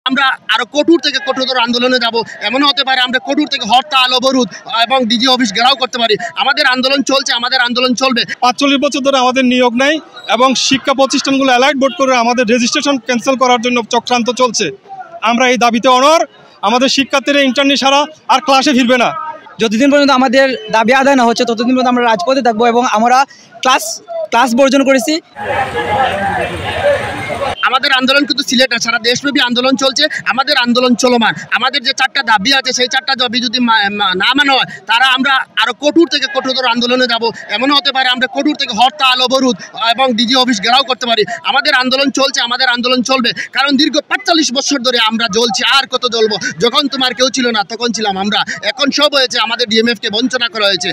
আমরা আরো কঠোর থেকে কঠোরতর আন্দোলনে যাব। এমনও হতে পারে আমরা কঠোর থেকে হরতাল, অবরোধ এবং ডিজি অফিস ঘেরাও করতে পারি। আমাদের আন্দোলন চলছে, আমাদের আন্দোলন চলবে। ৪৫ বছর ধরে আমাদের নিয়োগ নেই এবং শিক্ষা প্রতিষ্ঠানগুলো অ্যালার্ট বোর্ড করে আমাদের রেজিস্ট্রেশন ক্যান্সেল করার জন্য চক্রান্ত চলছে। আমরা এই দাবিতে অনড়। আমাদের শিক্ষার্থীরা ইন্টারনেট ছাড়া আর ক্লাসে ফিরবে না। যতদিন পর্যন্ত আমাদের দাবি আদায় না হচ্ছে ততদিন পর্যন্ত আমরা রাজপথে থাকবো এবং আমরা ক্লাস বর্জন করেছি। আমাদের আন্দোলন কিন্তু সিলেট না, সারা দেশব্যাপী আন্দোলন চলছে। আমাদের আন্দোলন চলমান। আমাদের যে 4টা দাবি আছে সেই 4টা দাবি যদি না মানা হয় তারা আমরা আরো কঠোর থেকে কঠোরতর আন্দোলনে যাব। এমনও হতে পারে আমরা কঠোর থেকে হরতাল, অবরোধ এবং ডিজি অফিস ঘেরাও করতে পারি। আমাদের আন্দোলন চলছে, আমাদের আন্দোলন চলবে। কারণ দীর্ঘ 45 বছর ধরে আমরা জ্বলছি। আর কত জ্বলবো? যখন তোমার কেউ ছিল না তখন ছিলাম আমরা। এখন সব হয়েছে, আমাদের ডিএমএফকে বঞ্চনা করা হয়েছে।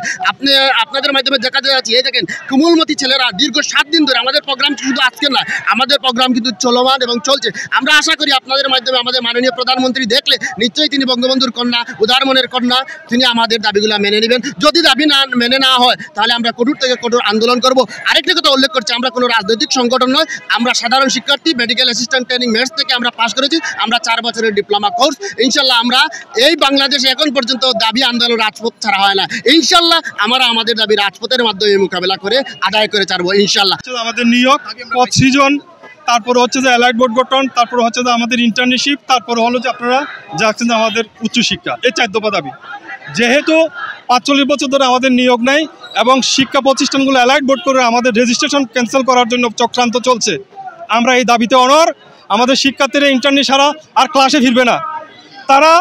আপনাদের মাধ্যমে দেখাতে যাচ্ছি, এই দেখেন কুমুলমতি ছেলেরা দীর্ঘ 7 দিন ধরে, আমাদের প্রোগ্রাম শুধু আজকে না, আমাদের প্রোগ্রাম কিন্তু চলমান এবং চলছে। আমরা আশা করি আপনাদের মাধ্যমে আমাদের মাননীয় প্রধানমন্ত্রী দেখলে নিশ্চয়ই তিনি বঙ্গবন্ধুর কন্যা, উদার মনের কন্যা, তিনি আমাদের দাবিগুলো মেনে নেবেন। যদি দাবি মেনে না হয় তাহলে আমরা কঠোর থেকে কঠোর আন্দোলন করব। আরেকটা কথা উল্লেখ করছি, আমরা কোনো রাজনৈতিক সংগঠন নয়, আমরা সাধারণ শিক্ষার্থী। মেডিকেল অ্যাসিস্ট্যান্ট ট্রেনিং মেটস থেকে আমরা পাশ করেছি। আমরা 4 বছরের ডিপ্লোমা কোর্স। ইনশাল্লাহ আমরা এই বাংলাদেশে এখন পর্যন্ত দাবি আন্দোলন রাজপথ ছাড়া হয় না। ইনশাল্লাহ আমরা আমাদের দাবি রাজপথের মাধ্যমে মোকাবেলা করে আদায় করে ছাড়বো ইনশাল্লাহ। আমাদের নিয়োগ, পদ সৃজন, তারপর হচ্ছে যে অ্যালার্ট বোর্ড গঠন, তারপর হচ্ছে যে আমাদের ইন্টার্নশিপ, তারপর হলো যে আপনারা যাচ্ছেন আমাদের উচ্চশিক্ষা। এই 4 দফা দাবি। যেহেতু ৪৫ বছর ধরে আমাদের নিয়োগ নেই এবং শিক্ষা প্রতিষ্ঠানগুলো অ্যালার্ট বোর্ড করে আমাদের রেজিস্ট্রেশন ক্যান্সেল করার জন্য চক্রান্ত চলছে। আমরা এই দাবিতে অনড়। আমাদের শিক্ষার্থীরা ইন্টারনেট ছাড়া আর ক্লাসে ফিরবে না। তারা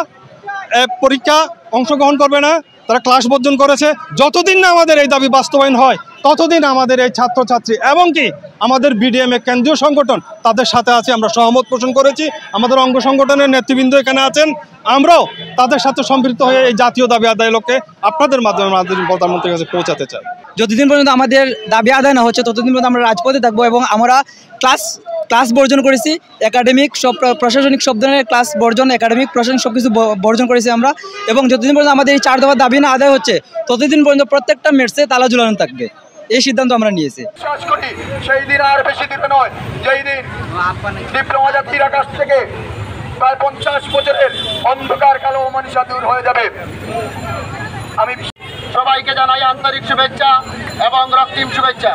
পরীক্ষা অংশগ্রহণ করবে না, তারা ক্লাস বর্জন করেছে। যতদিন না আমাদের এই দাবি বাস্তবায়ন হয় ততদিন আমাদের এই ছাত্রছাত্রী এবং কি আমাদের বিডিএমএ কেন্দ্রীয় সংগঠন তাদের সাথে আছে। আমরা সহমত পোষণ করেছি। আমাদের অঙ্গ সংগঠনের নেতৃবৃন্দ এখানে আছেন। আমরাও তাদের সাথে সম্পৃক্ত হয়ে এই জাতীয় দাবি আদায়ের লক্ষ্যে আপনাদের মাধ্যমে আমাদের প্রধানমন্ত্রীর কাছে পৌঁছাতে চাই। যতদিন পর্যন্ত আমাদের দাবি আদায় না হচ্ছে ততদিন পর্যন্ত আমরা রাজপথে থাকবো এবং আমরা ক্লাস বর্জন করেছি। একাডেমিক সব, প্রশাসনিক সব ধরনের ক্লাস বর্জন, একাডেমিক প্রশাসনিক সব কিছু বর্জন করেছি আমরা। এবং যতদিন পর্যন্ত আমাদের এই 4 দফা দাবি না আদায় হচ্ছে ততদিন পর্যন্ত প্রত্যেকটা মেটসে তালা ঝুলানো থাকবে। এই সিদ্ধান্ত আমরা নিয়েছি। সেই দিন আর বেশি দিন নয়, যেই দিন ডিপ্লোমা যাত্রীরা কাছ থেকে প্রায় 50 বছরের অন্ধকার কালো মনীষা দূর হয়ে যাবে। আমি সবাইকে জানাই আন্তরিক শুভেচ্ছা এবং রক্তিম শুভেচ্ছা।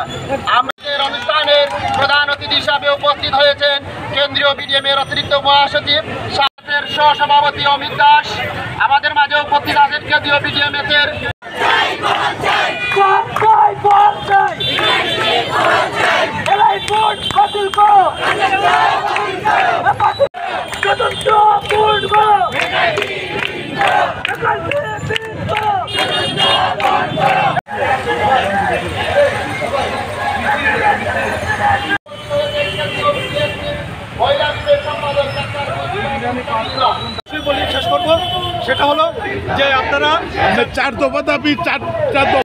আমাদের অনুষ্ঠানের প্রধান অতিথি হিসাবে উপস্থিত হয়েছেন কেন্দ্রীয় বিডিএমের অতিরিক্ত মহাসচিব, সাথের সহসভাপতি অমিত দাস। আমাদের মাঝে উপস্থিত আছেন কেন্দ্রীয় বিডিএমের শেষ করবো, সেটা হলো যে আপনারা 4 দফা দাবি, 4 দফা